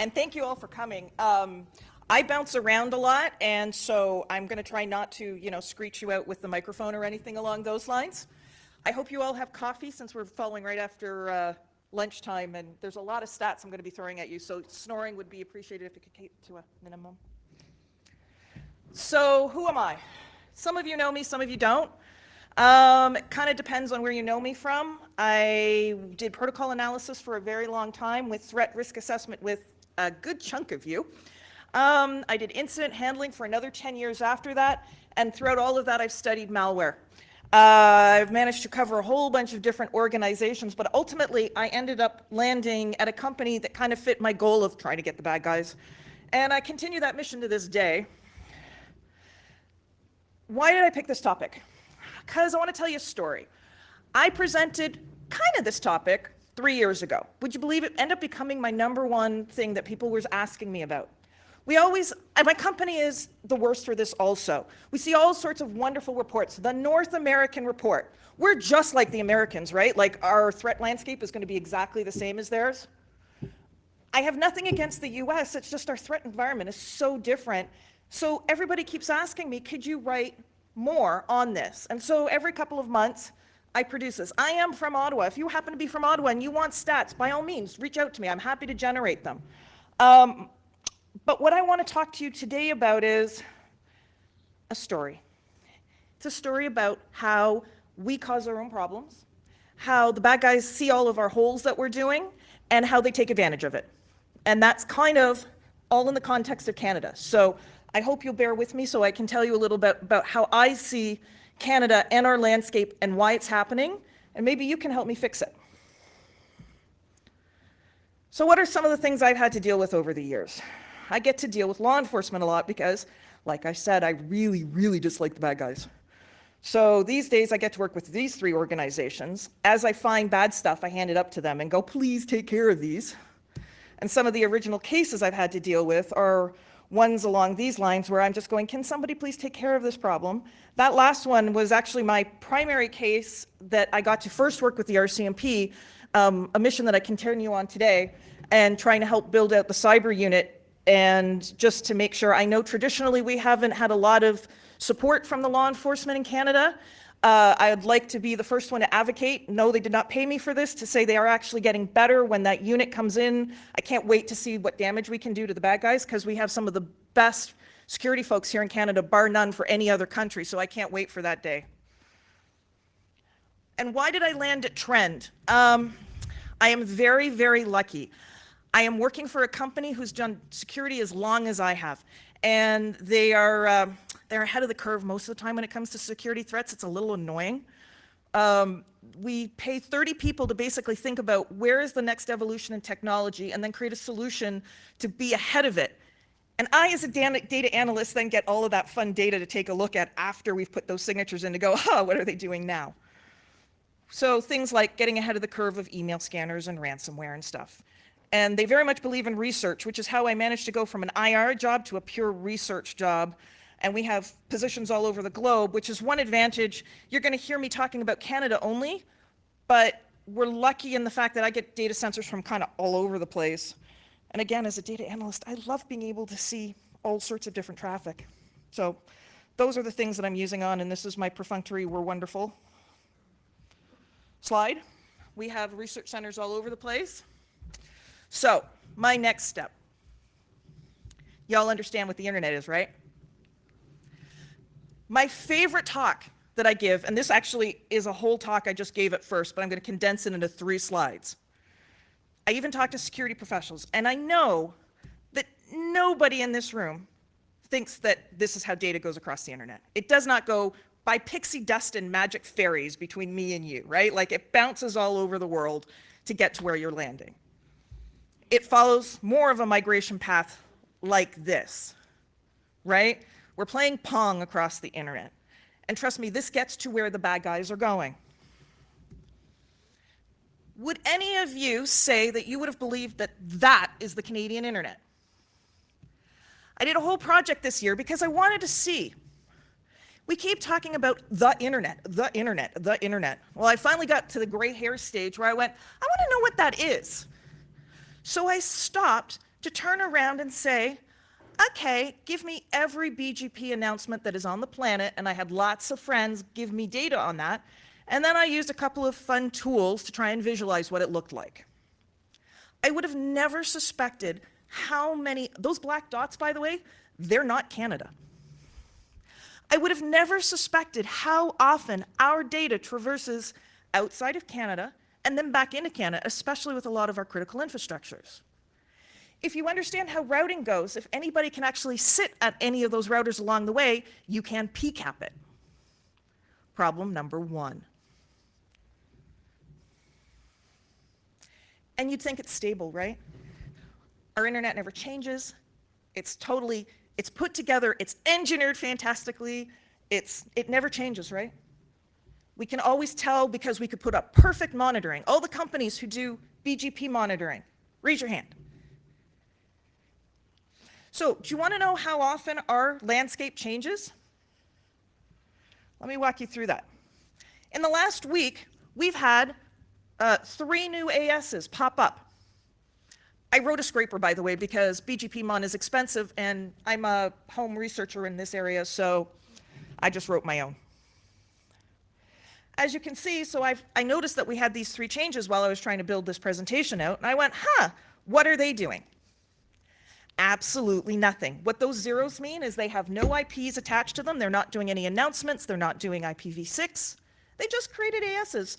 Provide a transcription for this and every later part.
And thank you all for coming. I bounce around a lot, and so I'm going to try not to, screech you out with the microphone or anything along those lines. I hope you all have coffee since we're following right after lunchtime, and there's a lot of stats I'm going to be throwing at you, so snoring would be appreciated if it could keep to a minimum. So who am I? Some of you know me, some of you don't. It kind of depends on where you know me from. I did protocol analysis for a very long time with threat risk assessment with a good chunk of you. I did incident handling for another 10 years after that, and throughout all of that I've studied malware. I've managed to cover a whole bunch of different organizations, but ultimately I ended up landing at a company that kind of fit my goal of trying to get the bad guys. And I continue that mission to this day. Why did I pick this topic? Because I want to tell you a story. I presented kind of this topic 3 years ago. Would you believe it ended up becoming my #1 thing that people were asking me about? My company is the worst for this also. We see all sorts of wonderful reports. The North American report. We're just like the Americans, right? Like our threat landscape is going to be exactly the same as theirs. I have nothing against the US, it's just our threat environment is so different. So everybody keeps asking me, could you write more on this? And so every couple of months, I produce this. I am from Ottawa. If you happen to be from Ottawa and you want stats, by all means, reach out to me. I'm happy to generate them. But what I want to talk to you today about is a story. It's a story about how we cause our own problems, how the bad guys see all of our holes that we're doing, and how they take advantage of it. And that's kind of all in the context of Canada. So I hope you'll bear with me so I can tell you a little bit about how I see Canada and our landscape and why it's happening, and maybe you can help me fix it. So what are some of the things I've had to deal with over the years? I get to deal with law enforcement a lot because, like I said, I really, really dislike the bad guys. So these days I get to work with these 3 organizations. As I find bad stuff, I hand it up to them and go, please take care of these. And some of the original cases I've had to deal with are ones along these lines where I'm just going, can somebody please take care of this problem? That last one was actually my primary case that I got to first work with the RCMP, a mission that I continue on today, and trying to help build out the cyber unit. And just to make sure, I know traditionally we haven't had a lot of support from the law enforcement in Canada. I'd like to be the first one to advocate. No, they did not pay me for this, to say they are actually getting better when that unit comes in. I can't wait to see what damage we can do to the bad guys, because we have some of the best security folks here in Canada, bar none for any other country, so I can't wait for that day. And why did I land at Trend? I am very, very lucky. I am working for a company who's done security as long as I have, and they're ahead of the curve most of the time when it comes to security threats. It's a little annoying. We pay 30 people to basically think about where is the next evolution in technology and then create a solution to be ahead of it. And I, as a data analyst, then get all of that fun data to take a look at after we've put those signatures in to go, what are they doing now? So things like getting ahead of the curve of email scanners and ransomware and stuff. And they very much believe in research, which is how I managed to go from an IR job to a pure research job. And we have positions all over the globe, which is one advantage. You're going to hear me talking about Canada only, but we're lucky in the fact that I get data sensors from kind of all over the place. And again, as a data analyst, I love being able to see all sorts of different traffic. So those are the things that I'm using on, and this is my perfunctory "we're wonderful" slide. We have research centers all over the place. So, my next step. Y'all understand what the internet is, right? My favorite talk that I give, and this actually is a whole talk I just gave at first, but I'm going to condense it into 3 slides. I even talk to security professionals, and I know that nobody in this room thinks that this is how data goes across the internet. It does not go by pixie dust and magic fairies between me and you, right? Like, it bounces all over the world to get to where you're landing. It follows more of a migration path like this, right? We're playing Pong across the internet. And trust me, this gets to where the bad guys are going. Would any of you say that you would have believed that that is the Canadian internet? I did a whole project this year because I wanted to see. We keep talking about the internet, the internet, the internet. Well, I finally got to the gray hair stage where I went, I want to know what that is. So I stopped to turn around and say, okay, give me every BGP announcement that is on the planet, and I had lots of friends give me data on that, and then I used a couple of fun tools to try and visualize what it looked like. I would have never suspected how many, those black dots, by the way, they're not Canada. I would have never suspected how often our data traverses outside of Canada and then back into Canada, especially with a lot of our critical infrastructures. If you understand how routing goes, if anybody can actually sit at any of those routers along the way, you can PCAP it. Problem number one. And you'd think it's stable, right? Our internet never changes. It's put together, it's engineered fantastically. It never changes, right? We can always tell because we could put up perfect monitoring. All the companies who do BGP monitoring, raise your hand. So, do you want to know how often our landscape changes? Let me walk you through that. In the last week, we've had 3 new ASs pop up. I wrote a scraper, by the way, because BGP Mon is expensive, and I'm a home researcher in this area, so I just wrote my own. As you can see, so I noticed that we had these 3 changes while I was trying to build this presentation out, and I went, what are they doing? Absolutely nothing. What those zeros mean is they have no IPs attached to them. They're not doing any announcements. They're not doing IPv6. They just created ASs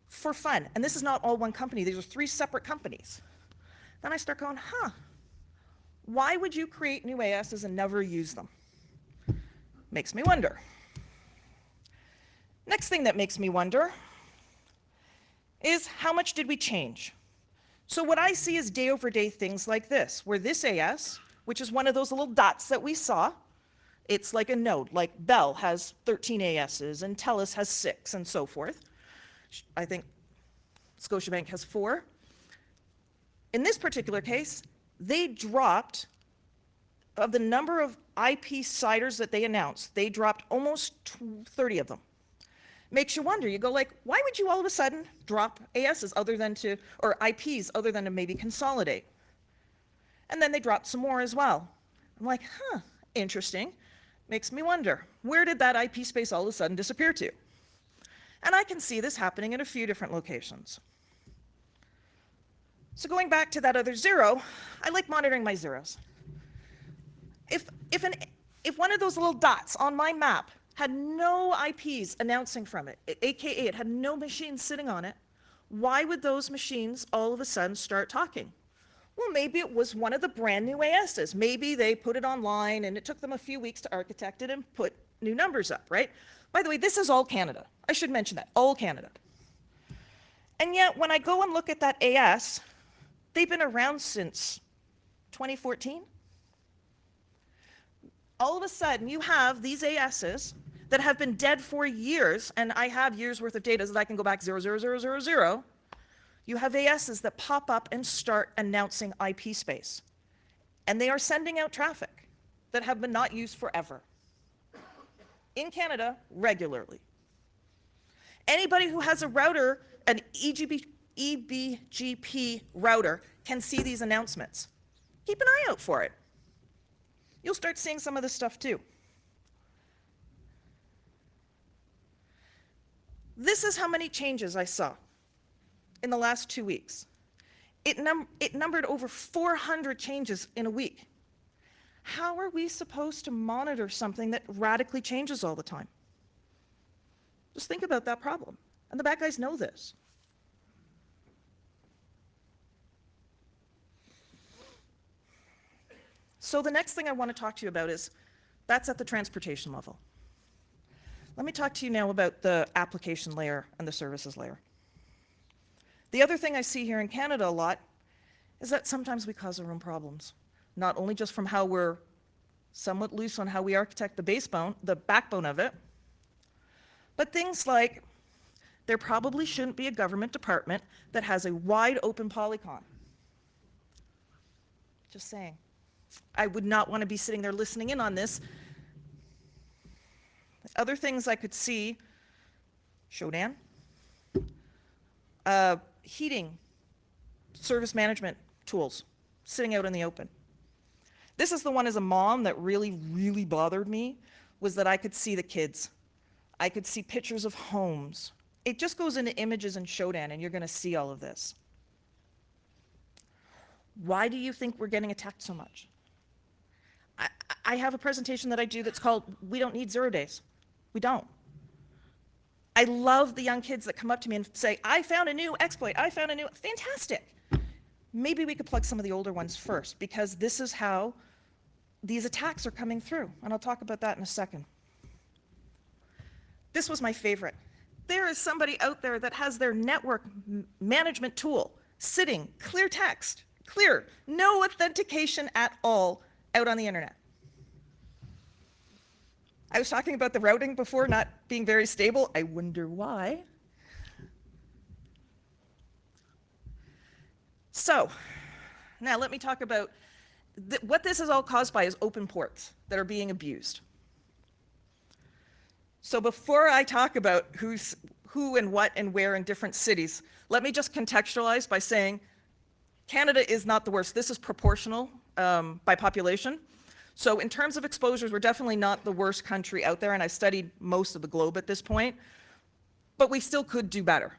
for fun. And this is not all one company. These are 3 separate companies. Then I start going, why would you create new ASs and never use them? Makes me wonder. Next thing that makes me wonder is how much did we change? So what I see is day over day things like this, where this AS, which is one of those little dots that we saw, it's like a node, like Bell has 13 ASs and TELUS has 6 and so forth. I think Scotiabank has 4. In this particular case, they dropped, of the number of IP CIDRs that they announced, they dropped almost 30 of them. Makes you wonder, you go like, why would you all of a sudden drop ASs other than to, or IPs other than to maybe consolidate? And then they dropped some more as well. I'm like, interesting. Makes me wonder, where did that IP space all of a sudden disappear to? And I can see this happening in a few different locations. So going back to that other 0, I like monitoring my zeros. If one of those little dots on my map had no IPs announcing from it, aka it had no machines sitting on it, why would those machines all of a sudden start talking? Well, maybe it was one of the brand new ASs. Maybe they put it online and it took them a few weeks to architect it and put new numbers up, right? By the way, this is all Canada. I should mention that, all Canada. And yet, when I go and look at that AS, they've been around since 2014. All of a sudden, you have these ASs that have been dead for years, and I have years worth of data that I can go back 00000. You have ASs that pop up and start announcing IP space. And they are sending out traffic that have been not used forever. In Canada, regularly. Anybody who has a router, an EBGP router, can see these announcements. Keep an eye out for it. You'll start seeing some of this stuff too. This is how many changes I saw in the last 2 weeks. It numbered over 400 changes in a week. How are we supposed to monitor something that radically changes all the time? Just think about that problem. And the bad guys know this. So the next thing I want to talk to you about is, that's at the transportation level. Let me talk to you now about the application layer and the services layer. The other thing I see here in Canada a lot is that sometimes we cause our own problems, not only just from how we're somewhat loose on how we architect the backbone of it, but things like there probably shouldn't be a government department that has a wide open polycon. Just saying. I would not want to be sitting there listening in on this. Other things I could see, Shodan, heating, service management tools. sitting out in the open. This is the one as a mom that really, really bothered me, was that I could see the kids. I could see pictures of homes. It just goes into images and Shodan, and you're going to see all of this. Why do you think we're getting attacked so much? I have a presentation that I do that's called, We Don't Need 0 Days. We don't. I love the young kids that come up to me and say, I found a new exploit, I found a new, fantastic. Maybe we could plug some of the older ones first, because this is how these attacks are coming through, and I'll talk about that in a second. This was my favorite. There is somebody out there that has their network management tool sitting, clear text, clear, no authentication at all, out on the internet. I was talking about the routing before not being very stable. I wonder why. So, now let me talk about what this is all caused by is open ports that are being abused. So before I talk about who and what and where in different cities, let me just contextualize by saying Canada is not the worst. This is proportional by population. So in terms of exposures, we're definitely not the worst country out there, and I've studied most of the globe at this point, but we still could do better.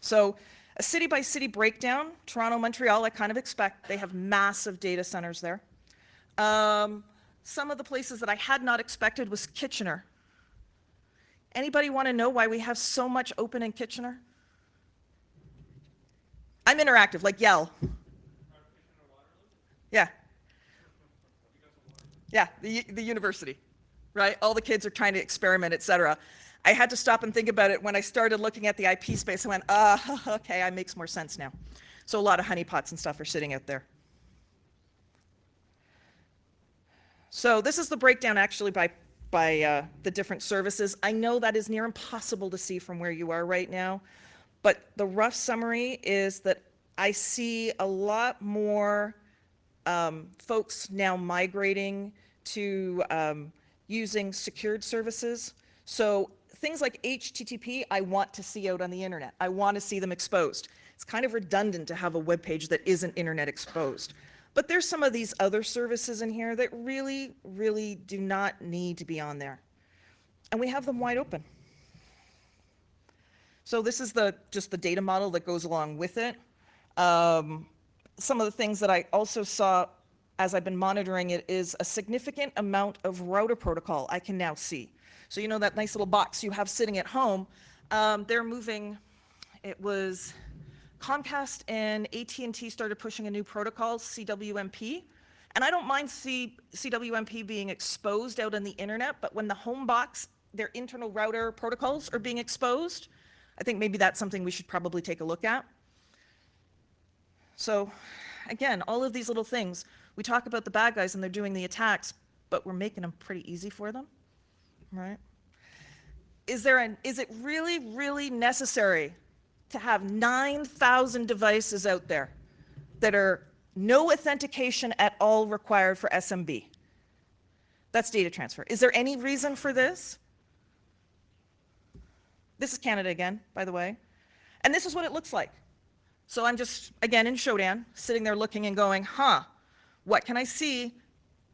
So a city-by-city breakdown, Toronto, Montreal, I kind of expect. They have massive data centers there. Some of the places that I had not expected was Kitchener. Anybody want to know why we have so much open in Kitchener? I'm interactive, like yell. Yeah. Yeah, the university, right? All the kids are trying to experiment, et cetera. I had to stop and think about it when I started looking at the IP space. I went, okay, it makes more sense now. So a lot of honeypots and stuff are sitting out there. So this is the breakdown actually by the different services. I know that is near impossible to see from where you are right now, but the rough summary is that I see a lot more folks now migrating to using secured services. So things like HTTP, I want to see out on the internet. I want to see them exposed. It's kind of redundant to have a web page that isn't internet exposed. But there's some of these other services in here that really, really do not need to be on there. And we have them wide open. So this is just the data model that goes along with it. Some of the things that I also saw as I've been monitoring it is a significant amount of router protocol I can now see. So you know that nice little box you have sitting at home, they're moving, it was Comcast and AT&T started pushing a new protocol, CWMP, and I don't mind CWMP being exposed out on the internet, but when the home box, their internal router protocols are being exposed, I think maybe that's something we should probably take a look at. So again, all of these little things, we talk about the bad guys and they're doing the attacks, but we're making them pretty easy for them, right? Is it really, really necessary to have 9,000 devices out there that are no authentication at all required for SMB? That's data transfer. Is there any reason for this? This is Canada again, by the way. And this is what it looks like. So I'm just, again, in Shodan, sitting there looking and going, what can I see?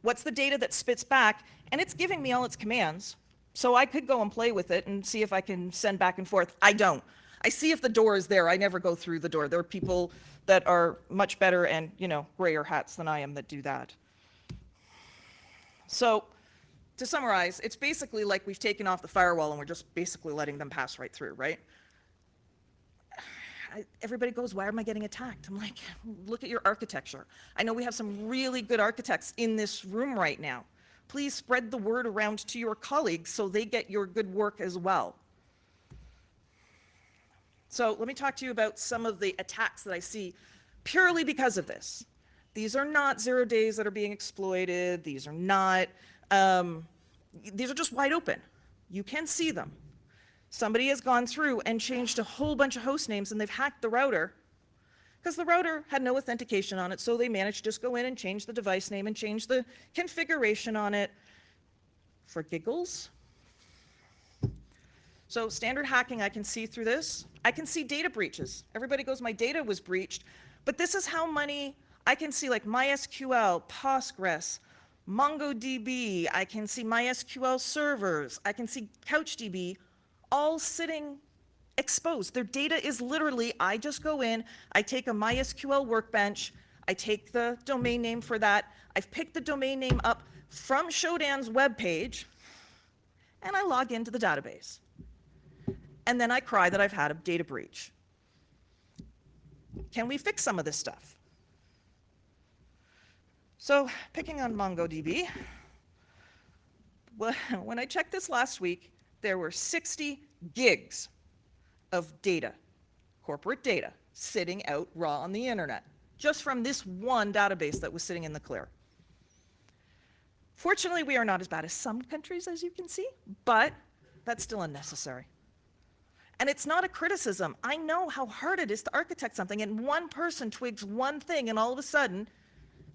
What's the data that spits back? And it's giving me all its commands. So I could go and play with it and see if I can send back and forth. I don't. I see if the door is there. I never go through the door. There are people that are much better and, grayer hats than I am that do that. So to summarize, it's basically like we've taken off the firewall and we're just basically letting them pass right through, right? Everybody goes, why am I getting attacked? I'm like, look at your architecture. I know we have some really good architects in this room right now. Please spread the word around to your colleagues so they get your good work as well. So let me talk to you about some of the attacks that I see purely because of this. These are not 0 days that are being exploited. These are not, these are just wide open. You can see them. Somebody has gone through and changed a whole bunch of host names and they've hacked the router because the router had no authentication on it, so they managed to just go in and change the device name and change the configuration on it for giggles. So standard hacking, I can see through this. I can see data breaches. Everybody goes, my data was breached, but this is how many I can see like MySQL, Postgres, MongoDB, I can see MySQL servers, I can see CouchDB, all sitting exposed. Their data is literally, I just go in, I take a MySQL workbench, I take the domain name for that, I've picked the domain name up from Shodan's webpage, and I log into the database. And then I cry that I've had a data breach. Can we fix some of this stuff? So, picking on MongoDB, when I checked this last week, there were 60 gigs of data, corporate data, sitting out raw on the internet, just from this one database that was sitting in the clear. Fortunately, we are not as bad as some countries, as you can see, but that's still unnecessary. And it's not a criticism. I know how hard it is to architect something, and one person twigs one thing, and all of a sudden,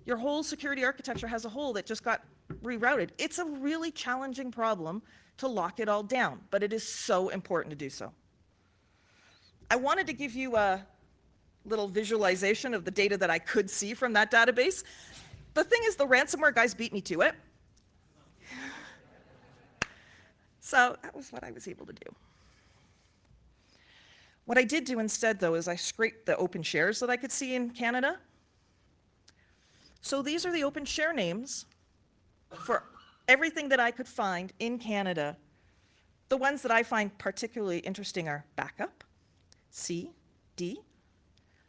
your whole security architecture has a hole that just got rerouted. It's a really challenging problem to lock it all down, but it is so important to do so. I wanted to give you a little visualization of the data that I could see from that database. The thing is, the ransomware guys beat me to it. So that was what I was able to do. What I did do instead, though, is I scraped the open shares that I could see in Canada. So these are the open share names for everything that I could find in Canada. The ones that I find particularly interesting are backup, C, D,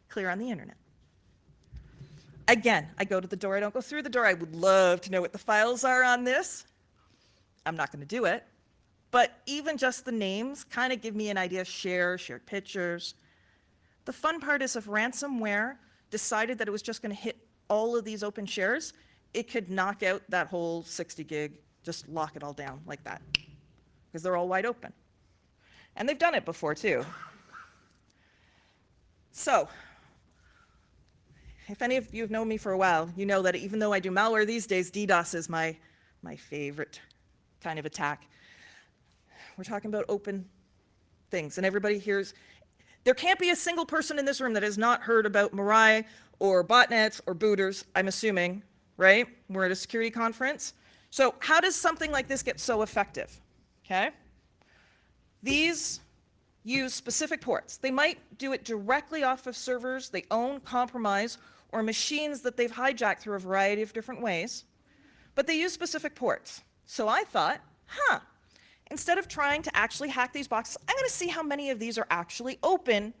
clear on the internet. Again, I go to the door, I don't go through the door. I would love to know what the files are on this. I'm not going to do it. But even just the names kind of give me an idea. Shared pictures. The fun part is if ransomware decided that it was just going to hit all of these open shares, it could knock out that whole 60 gig, just lock it all down like that, because they're all wide open. And they've done it before too. So, if any of you have known me for a while, you know that even though I do malware these days, DDoS is my favorite kind of attack. We're talking about open things, and everybody hears. There can't be a single person in this room that has not heard about Mirai or botnets or booters, I'm assuming, right? We're at a security conference. So how does something like this get so effective? Okay? These use specific ports. They might do it directly off of servers they own, compromise, or machines that they've hijacked through a variety of different ways, but they use specific ports. So I thought, instead of trying to actually hack these boxes, I'm going to see how many of these are actually open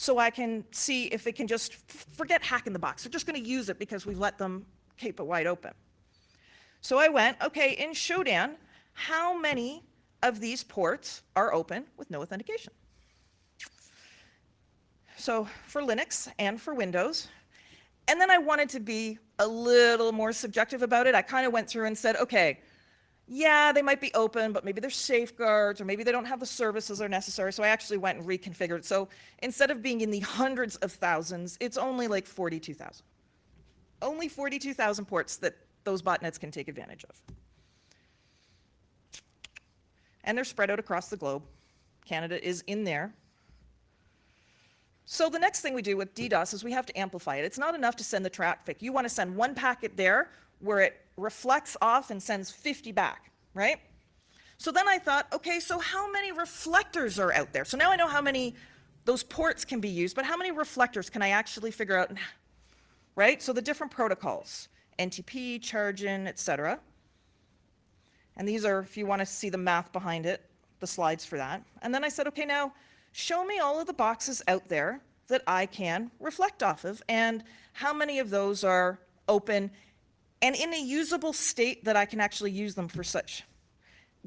so I can see if they can just forget hacking the box. They're just going to use it because we've let them keep it wide open. So I went, okay, in Shodan, how many of these ports are open with no authentication? So for Linux and for Windows. And then I wanted to be a little more subjective about it. I kind of went through and said, okay, yeah, they might be open, but maybe there's safeguards, or maybe they don't have the services that are necessary. So I actually went and reconfigured. So instead of being in the hundreds of thousands, it's only like 42,000. Only 42,000 ports that those botnets can take advantage of. And they're spread out across the globe. Canada is in there. So the next thing we do with DDoS is we have to amplify it. It's not enough to send the traffic. You want to send one packet there where it reflects off and sends 50 back, right? So then I thought, okay, so how many reflectors are out there? So now I know how many those ports can be used, but how many reflectors can I actually figure out, right? So the different protocols, NTP, charging, etc. And these are, if you want to see the math behind it, the slides for that. And then I said, okay, now show me all of the boxes out there that I can reflect off of, and how many of those are open and in a usable state that I can actually use them for such.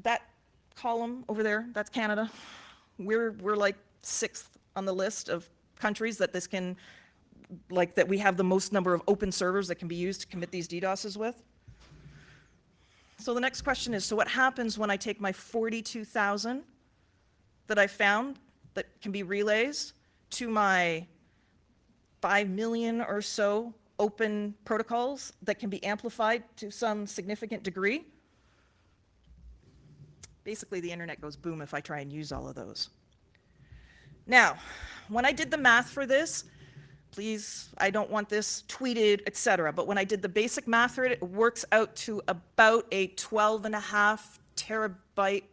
That column over there, that's Canada. We're like 6th on the list of countries that this can, like, that we have the most number of open servers that can be used to commit these DDoSes with. So the next question is, so what happens when I take my 42,000 that I found that can be relays to my 5 million or so open protocols that can be amplified to some significant degree? Basically, the internet goes boom if I try and use all of those. Now, when I did the math for this, Please, I don't want this tweeted, etc. But when I did the basic math for it, it works out to about a 12.5 terabyte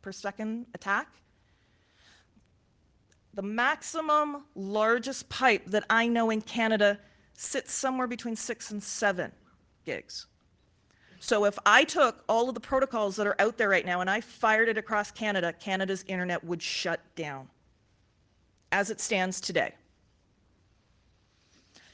per second attack. The maximum largest pipe that I know in Canada sits somewhere between 6 and 7 gigs. So if I took all of the protocols that are out there right now and I fired it across Canada, Canada's internet would shut down as it stands today.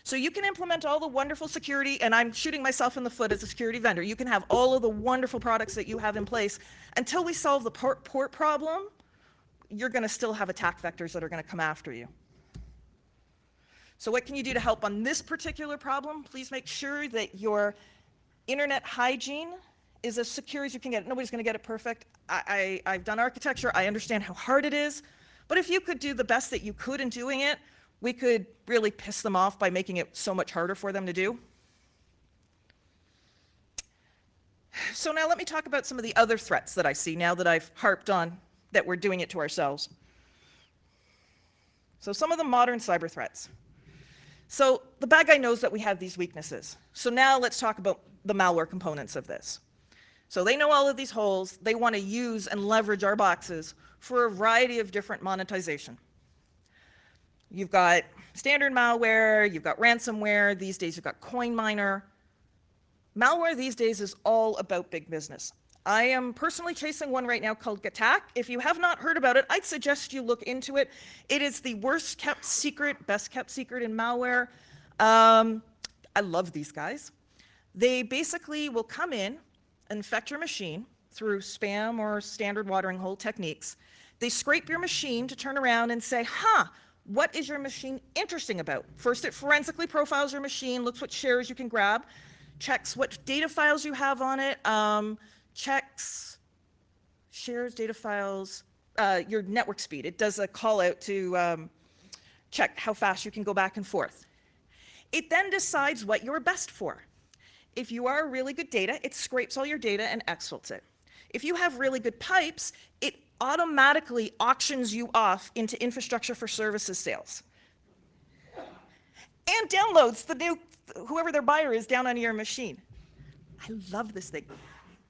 So you can implement all the wonderful security, and I'm shooting myself in the foot as a security vendor. You can have all of the wonderful products that you have in place. Until we solve the port problem, you're going to still have attack vectors that are going to come after you. So what can you do to help on this particular problem? Please make sure that your internet hygiene is as secure as you can get it. Nobody's going to get it perfect. I've done architecture. I understand how hard it is. But if you could do the best that you could in doing it, we could really piss them off by making it so much harder for them to do. So now let me talk about some of the other threats that I see now that I've harped on that we're doing it to ourselves. So some of the modern cyber threats. So the bad guy knows that we have these weaknesses. So now let's talk about the malware components of this. So they know all of these holes. They want to use and leverage our boxes for a variety of different monetization. You've got standard malware, you've got ransomware, these days you've got coin miner. Malware these days is all about big business. I am personally chasing one right now called Gattack. If you have not heard about it, I'd suggest you look into it. It is the worst kept secret, best kept secret in malware. I love these guys. They basically will come in, infect your machine through spam or standard watering hole techniques. They scrape your machine to turn around and say, what is your machine interesting about? First, it forensically profiles your machine, looks what shares you can grab, checks what data files you have on it, checks shares, data files, your network speed. It does a call out to check how fast you can go back and forth. It then decides what you're best for. If you are really good data, it scrapes all your data and exfiltrates it. If you have really good pipes, it automatically auctions you off into infrastructure for services sales. And downloads the new, whoever their buyer is, down onto your machine. I love this thing.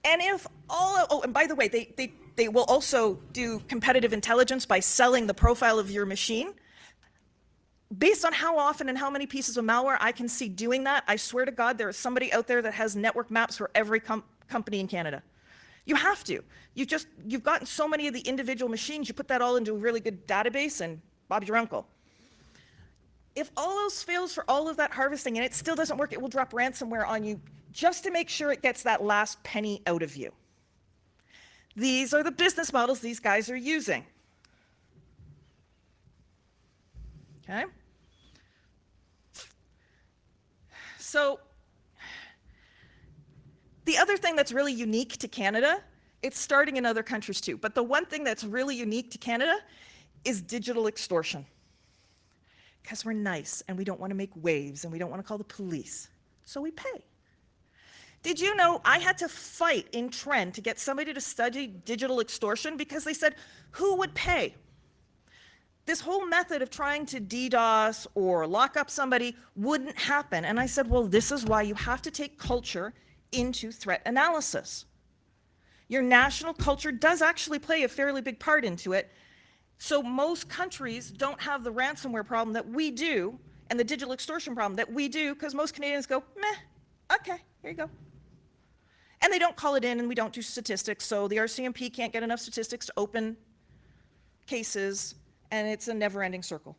And if all, and by the way, they will also do competitive intelligence by selling the profile of your machine. Based on how often and how many pieces of malware I can see doing that, I swear to God, there is somebody out there that has network maps for every company in Canada. You have to. You've gotten so many of the individual machines, you put that all into a really good database and Bob's your uncle. If all else fails for all of that harvesting and it still doesn't work, it will drop ransomware on you just to make sure it gets that last penny out of you. These are the business models these guys are using. Okay? So, the other thing that's really unique to Canada, it's starting in other countries too, but the one thing that's really unique to Canada is digital extortion. Because we're nice and we don't want to make waves and we don't want to call the police, so we pay. Did you know I had to fight in Trend to get somebody to study digital extortion because they said, who would pay? This whole method of trying to DDoS or lock up somebody wouldn't happen. And I said, well, this is why you have to take culture into threat analysis. Your national culture does actually play a fairly big part into it. So most countries don't have the ransomware problem that we do and the digital extortion problem that we do because most Canadians go, meh, okay, here you go. And they don't call it in and we don't do statistics. So the RCMP can't get enough statistics to open cases and it's a never-ending circle.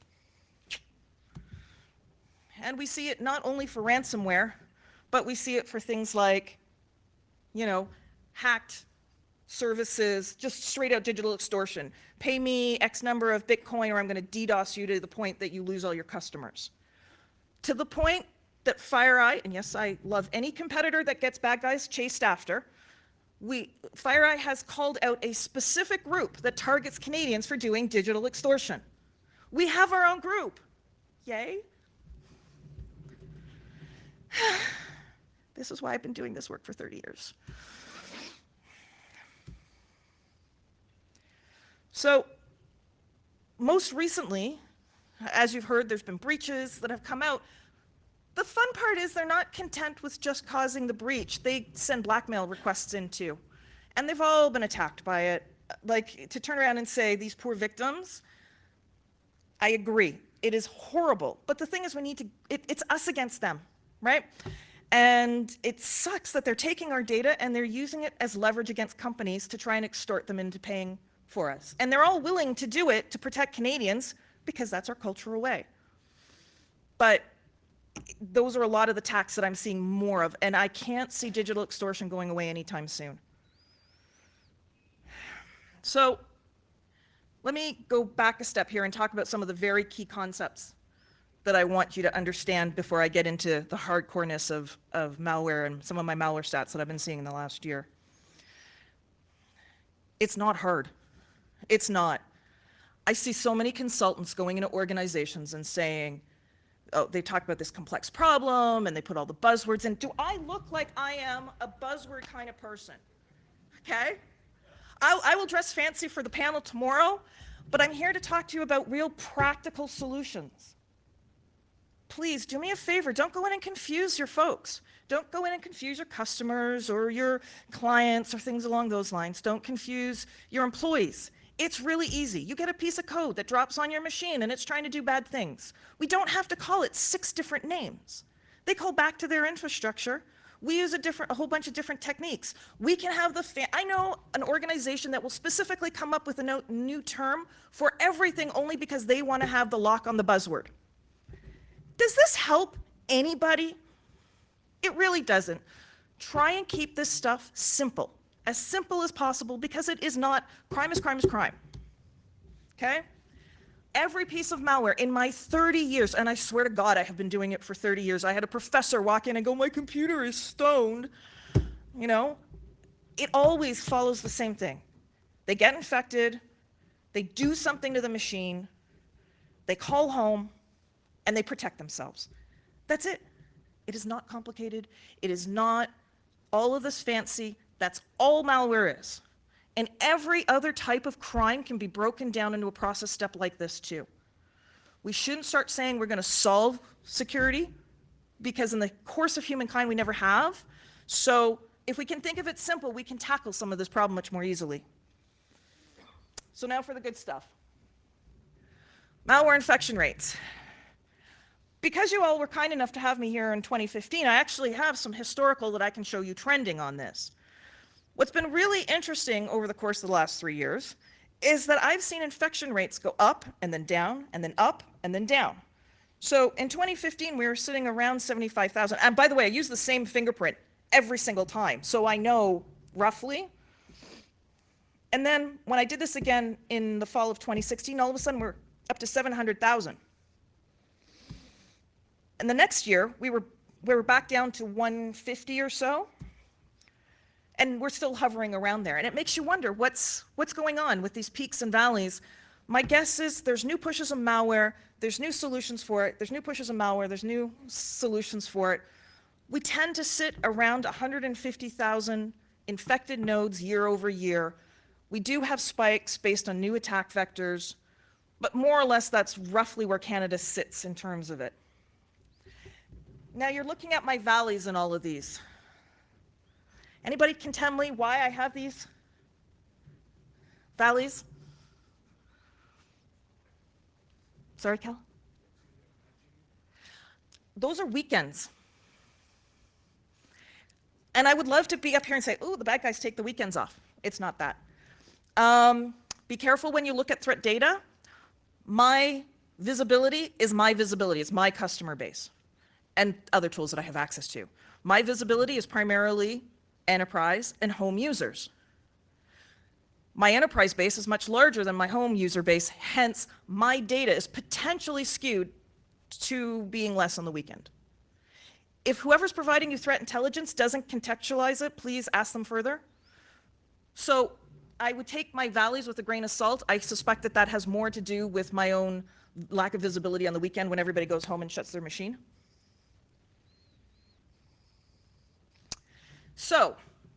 And we see it not only for ransomware, but we see it for things like, hacked services, just straight out digital extortion. Pay me X number of Bitcoin or I'm going to DDoS you to the point that you lose all your customers. To the point that FireEye, and yes, I love any competitor that gets bad guys chased after, FireEye has called out a specific group that targets Canadians for doing digital extortion. We have our own group. Yay. This is why I've been doing this work for 30 years. So, most recently, As you've heard, there's been breaches that have come out. The fun part is they're not content with just causing the breach. They send blackmail requests in too. And they've all been attacked by it. Like, to turn around and say, these poor victims, I agree. It is horrible. But the thing is, we need to, it's us against them, right? And it sucks that they're taking our data and they're using it as leverage against companies to try and extort them into paying for us. And they're all willing to do it to protect Canadians because that's our cultural way. But those are a lot of the attacks that I'm seeing more of, and I can't see digital extortion going away anytime soon. So let me go back a step here and talk about some of the very key concepts that I want you to understand before I get into the hardcoreness of malware and some of my malware stats that I've been seeing in the last year. It's not hard. It's not. I see so many consultants going into organizations and saying, oh, they talk about this complex problem and they put all the buzzwords in. Do I look like I am a buzzword kind of person? Okay? I will dress fancy for the panel tomorrow, but I'm here to talk to you about real practical solutions. Please do me a favor, don't go in and confuse your folks. Don't go in and confuse your customers or your clients or things along those lines. Don't confuse your employees. It's really easy. You get a piece of code that drops on your machine and it's trying to do bad things. We don't have to call it 6 different names. They call back to their infrastructure. We use a whole bunch of different techniques. We can have I know an organization that will specifically come up with a new term for everything only because they want to have the lock on the buzzword. Does this help anybody? It really doesn't. Try and keep this stuff simple as possible, because it is not, crime is crime is crime, okay? Every piece of malware in my 30 years, and I swear to God I have been doing it for 30 years, I had a professor walk in and go, my computer is stoned, you know? It always follows the same thing. They get infected, they do something to the machine, they call home, and they protect themselves. That's it. It is not complicated. It is not all of this fancy. That's all malware is. And every other type of crime can be broken down into a process step like this too. We shouldn't start saying we're going to solve security, because in the course of humankind we never have. So if we can think of it simple, we can tackle some of this problem much more easily. So now for the good stuff. Malware infection rates. Because you all were kind enough to have me here in 2015, I actually have some historical that I can show you trending on this. What's been really interesting over the course of the last 3 years is that I've seen infection rates go up and then down and then up and then down. So in 2015, we were sitting around 75,000. And by the way, I use the same fingerprint every single time, so I know roughly. And then when I did this again in the fall of 2016, all of a sudden we're up to 700,000. And the next year, we were back down to 150 or so. And we're still hovering around there. And it makes you wonder what's going on with these peaks and valleys. My guess is there's new pushes of malware, there's new solutions for it, there's new pushes of malware, there's new solutions for it. We tend to sit around 150,000 infected nodes year over year. We do have spikes based on new attack vectors, but more or less that's roughly where Canada sits in terms of it. Now you're looking at my valleys in all of these. Anybody can tell me why I have these valleys? Sorry, Cal? Those are weekends. And I would love to be up here and say, ooh, the bad guys take the weekends off. It's not that. Be careful when you look at threat data. My visibility is my visibility. It's my customer base and other tools that I have access to. My visibility is primarily enterprise and home users. My enterprise base is much larger than my home user base, hence my data is potentially skewed to being less on the weekend. If whoever's providing you threat intelligence doesn't contextualize it, please ask them further. So I would take my valleys with a grain of salt. I suspect that that has more to do with my own lack of visibility on the weekend when everybody goes home and shuts their machine. So,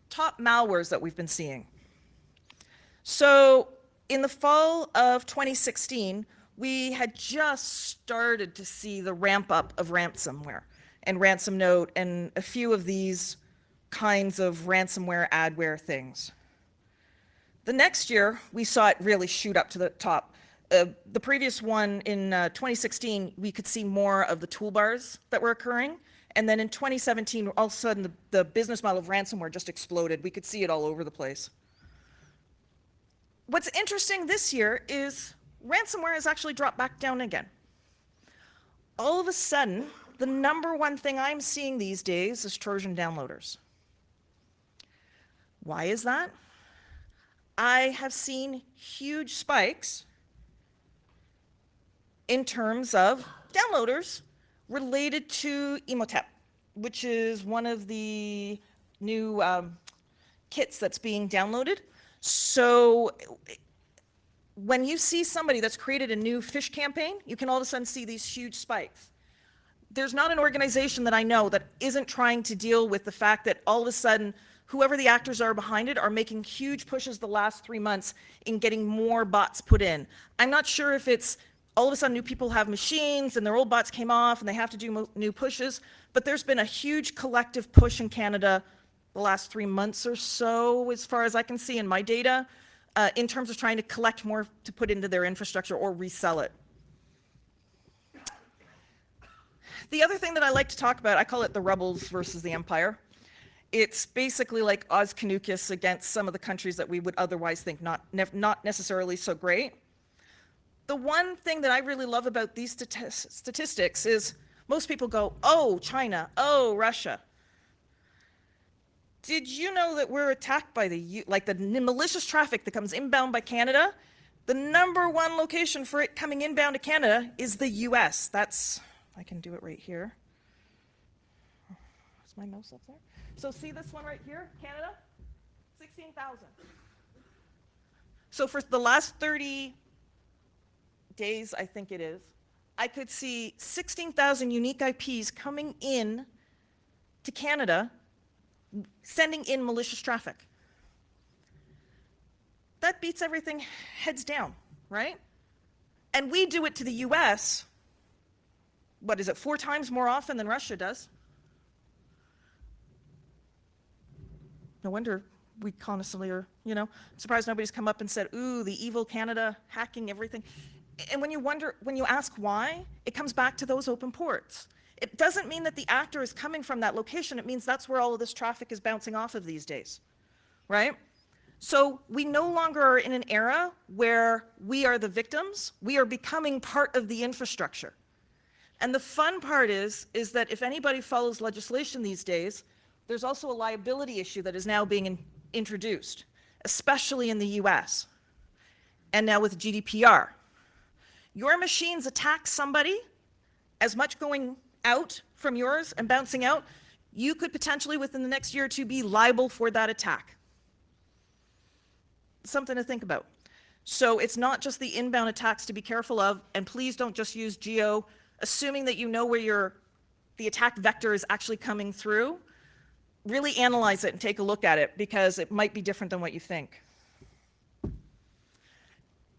top malwares that we've been seeing. So, in the fall of 2016, we had just started to see the ramp up of ransomware and ransom note and a few of these kinds of ransomware adware things. The next year, we saw it really shoot up to the top. The previous one in 2016, we could see more of the toolbars that were occurring. And then in 2017, all of a sudden, the business model of ransomware just exploded. We could see it all over the place. What's interesting this year is ransomware has actually dropped back down again. All of a sudden, the number one thing I'm seeing these days is Trojan downloaders. Why is that? I have seen huge spikes in terms of downloaders related to Emotep, which is one of the new kits that's being downloaded. So when you see somebody that's created a new fish campaign, you can all of a sudden see these huge spikes. There's not an organization that I know that isn't trying to deal with the fact that all of a sudden, whoever the actors are behind it are making huge pushes the last 3 months in getting more bots put in. I'm not sure if it's all of a sudden new people have machines and their old bots came off and they have to do new pushes, but there's been a huge collective push in Canada the last 3 months or so, as far as I can see in my data, in terms of trying to collect more to put into their infrastructure or resell it. The other thing that I like to talk about, I call it the rebels versus the empire. It's basically like Oz Canucus against some of the countries that we would otherwise think not necessarily so great. The one thing that I really love about these statistics is most people go, oh, China, oh, Russia. Did you know that we're attacked by the malicious traffic that comes inbound by Canada? The number one location for it coming inbound to Canada is the US. That's, I can do it right here. Is my mouse up there? So see this one right here, Canada? 16,000. So for the last 30 days, I think it is, I could see 16,000 unique IPs coming in to Canada, sending in malicious traffic. That beats everything heads down, right? And we do it to the US, what is it, 4 times more often than Russia does? No wonder we constantly are, I'm surprised nobody's come up and said, ooh, the evil Canada hacking everything. And when you ask why, it comes back to those open ports. It doesn't mean that the actor is coming from that location. It means that's where all of this traffic is bouncing off of these days, right? So we no longer are in an era where we are the victims. We are becoming part of the infrastructure. And the fun part is that if anybody follows legislation these days, there's also a liability issue that is now being introduced, especially in the US, and now with GDPR. Your machines attack somebody, as much going out from yours and bouncing out, you could potentially within the next year or two be liable for that attack. Something to think about. So it's not just the inbound attacks to be careful of, and please don't just use geo, assuming that you know where the attack vector is actually coming through. Really analyze it and take a look at it, because it might be different than what you think.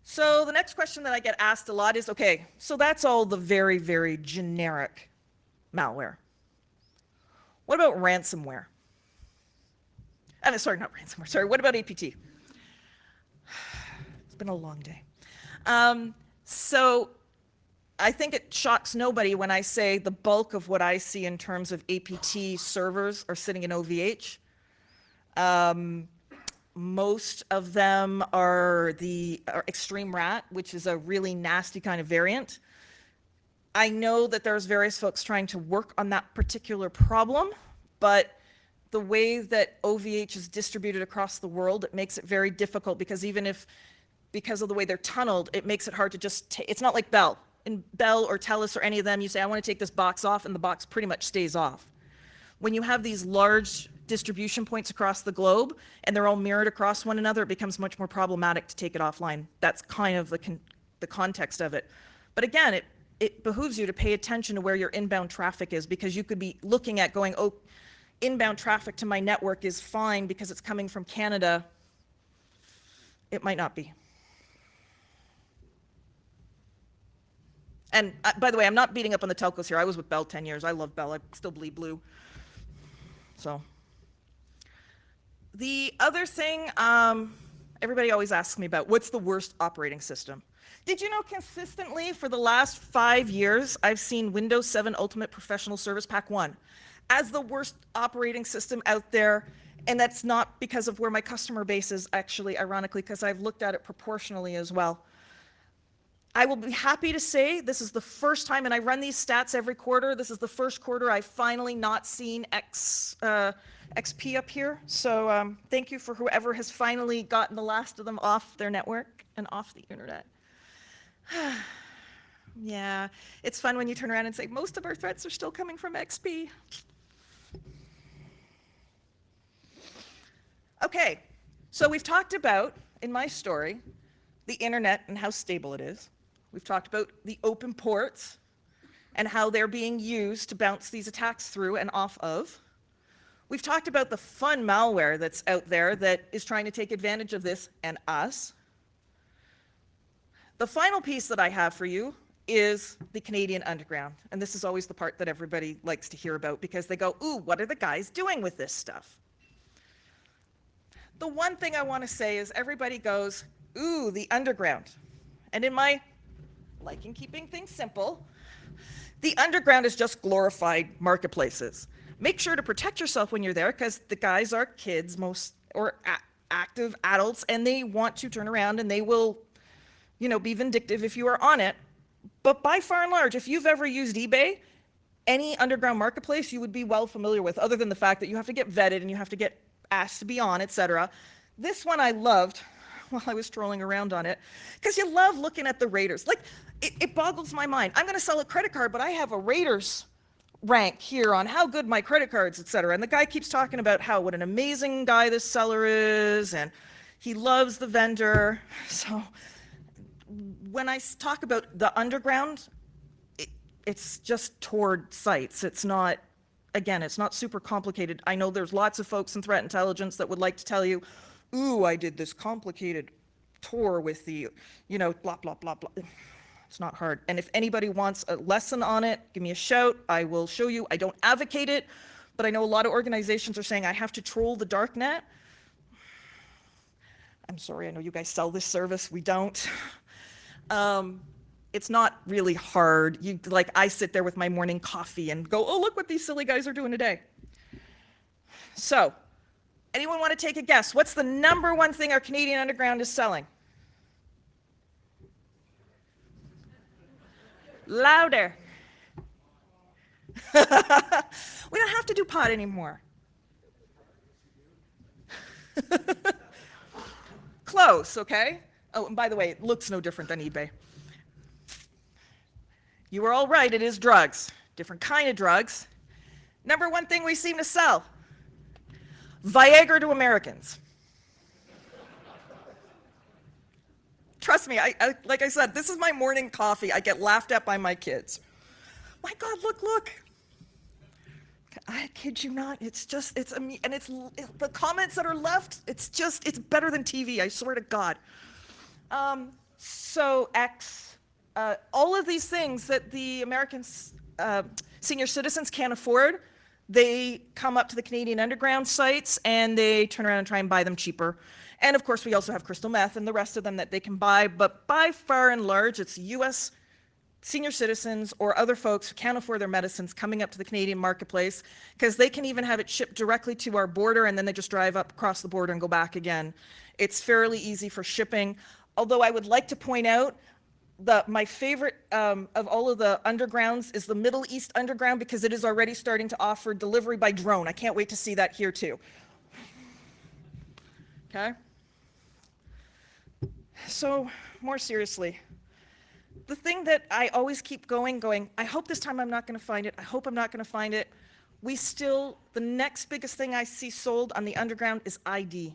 So the next question that I get asked a lot is, okay, so that's all the very, very generic malware. What about ransomware? Sorry, not ransomware, sorry, what about APT? It's been a long day. So I think it shocks nobody when I say the bulk of what I see in terms of APT servers are sitting in OVH. Most of them are Extreme Rat, which is a really nasty kind of variant. I know that there's various folks trying to work on that particular problem, but the way that OVH is distributed across the world, it makes it very difficult, because because of the way they're tunneled, it makes it hard to just it's not like Bell. In Bell or TELUS or any of them, you say, I want to take this box off, and the box pretty much stays off. When you have these large distribution points across the globe, and they're all mirrored across one another, it becomes much more problematic to take it offline. That's kind of the context of it. But again, it behooves you to pay attention to where your inbound traffic is, because you could be looking at going, oh, inbound traffic to my network is fine because it's coming from Canada. It might not be. And by the way, I'm not beating up on the telcos here. I was with Bell 10 years. I love Bell. I still bleed blue. So the other thing everybody always asks me about, what's the worst operating system? Did you know consistently for the last 5 years, I've seen Windows 7 Ultimate Professional Service Pack 1 as the worst operating system out there? And that's not because of where my customer base is, actually, ironically, because I've looked at it proportionally as well. I will be happy to say this is the first time, and I run these stats every quarter, this is the first quarter I've finally not seen XP up here. So thank you for whoever has finally gotten the last of them off their network and off the internet. Yeah, it's fun when you turn around and say, most of our threats are still coming from XP. Okay, so we've talked about, in my story, the internet and how stable it is. We've talked about the open ports and how they're being used to bounce these attacks through and off of. We've talked about the fun malware that's out there that is trying to take advantage of this and us. The final piece that I have for you is the Canadian underground. And this is always the part that everybody likes to hear about because they go, ooh, what are the guys doing with this stuff? The one thing I want to say is everybody goes, ooh, the underground. And in my liking keeping things simple, the underground is just glorified marketplaces. Make sure to protect yourself when you're there because the guys are kids, active adults, and they want to turn around and they will, be vindictive if you are on it. But by far and large, if you've ever used eBay, any underground marketplace you would be well familiar with, other than the fact that you have to get vetted and you have to get asked to be on, etc. This one I loved while I was strolling around on it, because you love looking at the raters. Like, it boggles my mind. I'm going to sell a credit card, but I have a raters rank here on how good my credit cards, etc. And the guy keeps talking about what an amazing guy this seller is, and he loves the vendor. So when I talk about the underground, it's just toward sites. It's not, again, it's not super complicated. I know there's lots of folks in threat intelligence that would like to tell you, ooh, I did this complicated tour with the, blah, blah, blah, blah. It's not hard. And if anybody wants a lesson on it, give me a shout. I will show you. I don't advocate it, but I know a lot of organizations are saying I have to troll the dark net. I'm sorry, I know you guys sell this service. We don't. It's not really hard. I sit there with my morning coffee and go, oh, look what these silly guys are doing today. So, anyone want to take a guess? What's the number one thing our Canadian Underground is selling? Louder. We don't have to do pot anymore. Close, okay? Oh, and by the way, it looks no different than eBay. You were all right, it is drugs. Different kind of drugs. Number one thing we seem to sell. Viagra to Americans. Trust me, like I said, this is my morning coffee. I get laughed at by my kids. My God, look. I kid you not, it's the comments that are left, it's better than TV, I swear to God. All of these things that the American senior citizens can't afford, they come up to the Canadian Underground sites and they turn around and try and buy them cheaper. And of course, we also have crystal meth and the rest of them that they can buy, but by far and large, it's US senior citizens or other folks who can't afford their medicines coming up to the Canadian marketplace, because they can even have it shipped directly to our border and then they just drive up across the border and go back again. It's fairly easy for shipping, although I would like to point out my favorite of all of the undergrounds is the Middle East Underground, because it is already starting to offer delivery by drone. I can't wait to see that here too. Okay? So, more seriously, the thing that I always keep going, I hope this time I'm not going to find it. I hope I'm not going to find it. The next biggest thing I see sold on the underground is ID.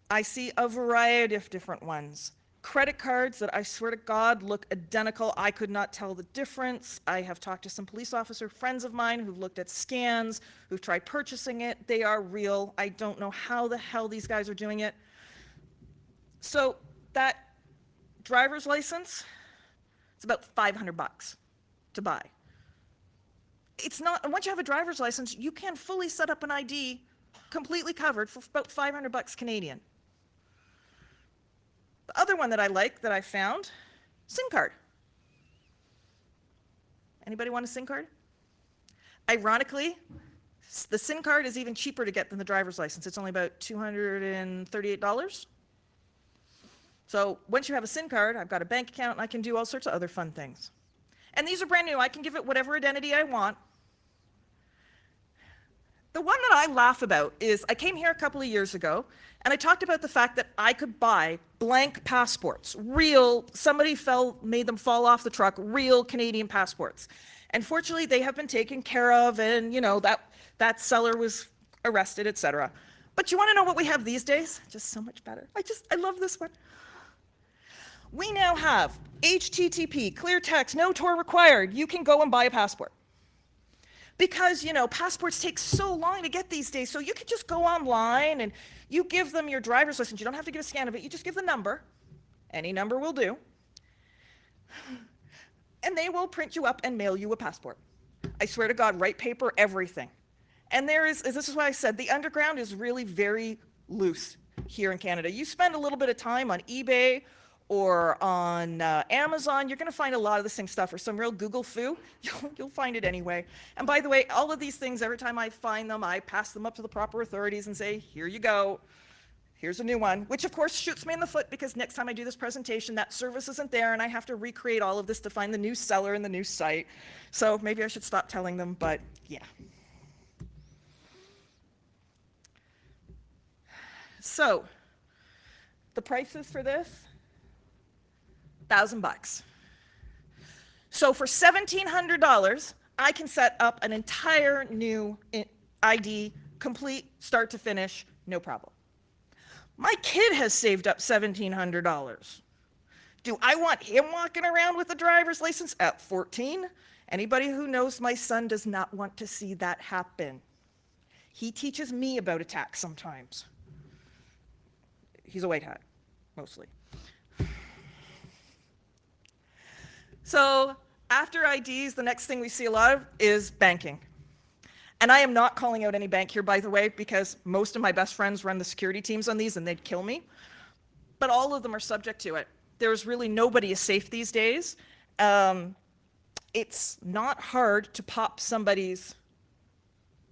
I see a variety of different ones. Credit cards that I swear to God look identical. I could not tell the difference. I have talked to some police officer friends of mine who've looked at scans, who've tried purchasing it. They are real. I don't know how the hell these guys are doing it. So that driver's license, It's about 500 bucks to buy. It's not, once you have a driver's license, you can fully set up an ID completely covered for about 500 bucks Canadian. The other one that I like that I found, SIM card. Anybody want a SIM card? Ironically, the SIM card is even cheaper to get than the driver's license. It's only about $238. So once you have a SIM card, I've got a bank account and I can do all sorts of other fun things. And these are brand new. I can give it whatever identity I want. The one that I laugh about is I came here a couple of years ago and I talked about the fact that I could buy blank passports, real, somebody made them fall off the truck, real Canadian passports. And fortunately, they have been taken care of and, you know, that seller was arrested, etc. But you want to know what we have these days? Just so much better. I love this one. We now have HTTP, clear text, no tour required. You can go and buy a passport. Because, you know, passports take so long to get these days, so you can just go online and you give them your driver's license. You don't have to give a scan of it. You just give the number. Any number will do. And they will print you up and mail you a passport. I swear to God, write paper, everything. And this is why I said the underground is really very loose here in Canada. You spend a little bit of time on eBay or on Amazon, you're going to find a lot of the same stuff, or some real Google foo. You'll find it anyway. And by the way, all of these things, every time I find them, I pass them up to the proper authorities and say, here you go. Here's a new one, which of course shoots me in the foot because next time I do this presentation, that service isn't there and I have to recreate all of this to find the new seller and the new site. So maybe I should stop telling them, but yeah. So the prices for this, $1,000. So for $1,700, I can set up an entire new ID, complete, start to finish, no problem. My kid has saved up $1,700. Do I want him walking around with a driver's license at 14? Anybody who knows my son does not want to see that happen. He teaches me about attack sometimes. He's a white hat, mostly. So after IDs, the next thing we see a lot of is banking. And I am not calling out any bank here, by the way, because most of my best friends run the security teams on these and they'd kill me. But all of them are subject to it. There's really nobody is safe these days. It's not hard to pop somebody's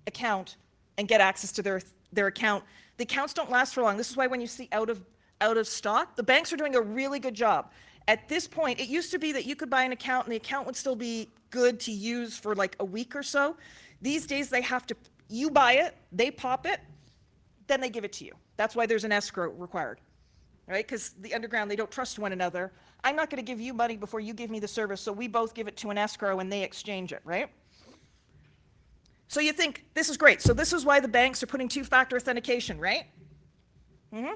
account and get access to their account. The accounts don't last for long. This is why when you see out of stock, the banks are doing a really good job. At this point, it used to be that you could buy an account and the account would still be good to use for like a week or so. These days they have to, you buy it, they pop it, then they give it to you. That's why there's an escrow required, right? Because the underground, they don't trust one another. I'm not going to give you money before you give me the service, so we both give it to an escrow and they exchange it, right? So you think, this is great. So this is why the banks are putting two-factor authentication, right? Mm-hmm.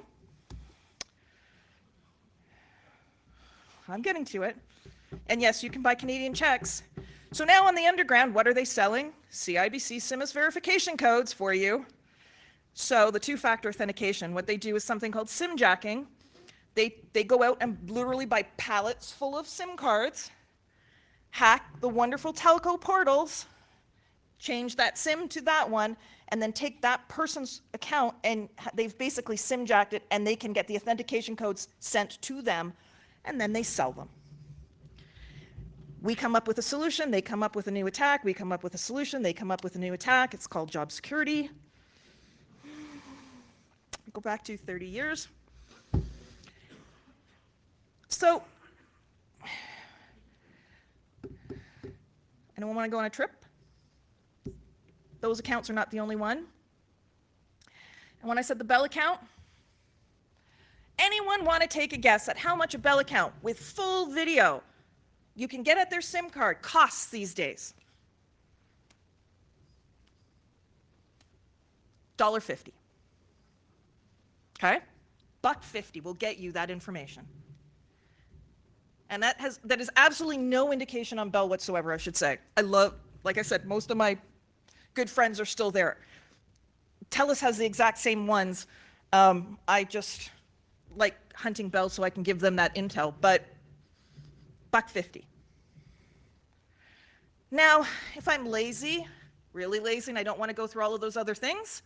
I'm getting to it. And yes, you can buy Canadian checks. So now on the underground, what are they selling? CIBC SIMS verification codes for you. So the two-factor authentication, what they do is something called SIM jacking. They go out and literally buy pallets full of SIM cards, hack the wonderful telco portals, change that SIM to that one, and then take that person's account and they've basically SIM jacked it and they can get the authentication codes sent to them and then they sell them. We come up with a solution, they come up with a new attack, we come up with a solution, they come up with a new attack. It's called job security. Go back to 30 years. So, anyone want to go on a trip? Those accounts are not the only one. And when I said the Bell account, anyone want to take a guess at how much a Bell account with full video you can get at their SIM card costs these days? $1.50. Okay? $1.50 will get you that information. And that is absolutely no indication on Bell whatsoever, I should say. Like I said, most of my good friends are still there. TELUS has the exact same ones. I just like hunting Bell so I can give them that intel, but $1.50. Now, if I'm lazy, really lazy, and I don't want to go through all of those other things,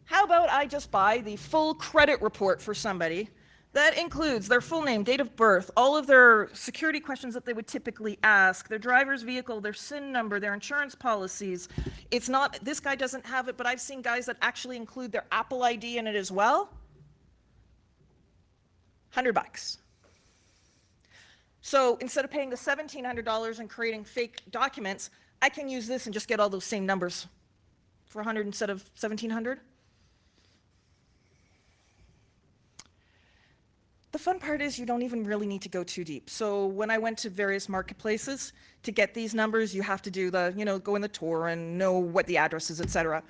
how about I just buy the full credit report for somebody that includes their full name, date of birth, all of their security questions that they would typically ask, their driver's vehicle, their SIN number, their insurance policies. It's not, this guy doesn't have it, but I've seen guys that actually include their Apple ID in it as well. $100. So instead of paying the $1,700 and creating fake documents, I can use this and just get all those same numbers for 100 instead of 1,700. The fun part is you don't even really need to go too deep. So when I went to various marketplaces to get these numbers, you have to do the, go in the tour and know what the address is, etc.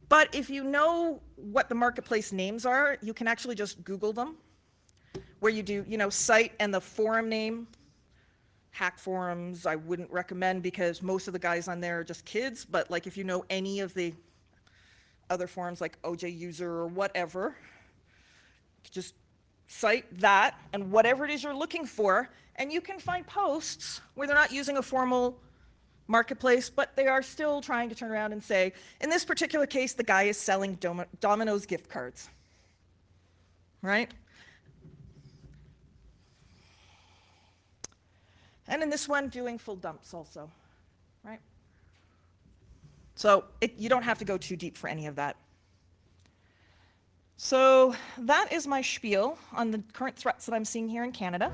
But if you know what the marketplace names are, you can actually just Google them, where you do, site and the forum name. Hack forums, I wouldn't recommend because most of the guys on there are just kids, but like if you know any of the other forums like OJ User or whatever, just cite that and whatever it is you're looking for, and you can find posts where they're not using a formal marketplace, but they are still trying to turn around and say, in this particular case, the guy is selling Domino's gift cards, right? And in this one, doing full dumps also, right? So you don't have to go too deep for any of that. So that is my spiel on the current threats that I'm seeing here in Canada.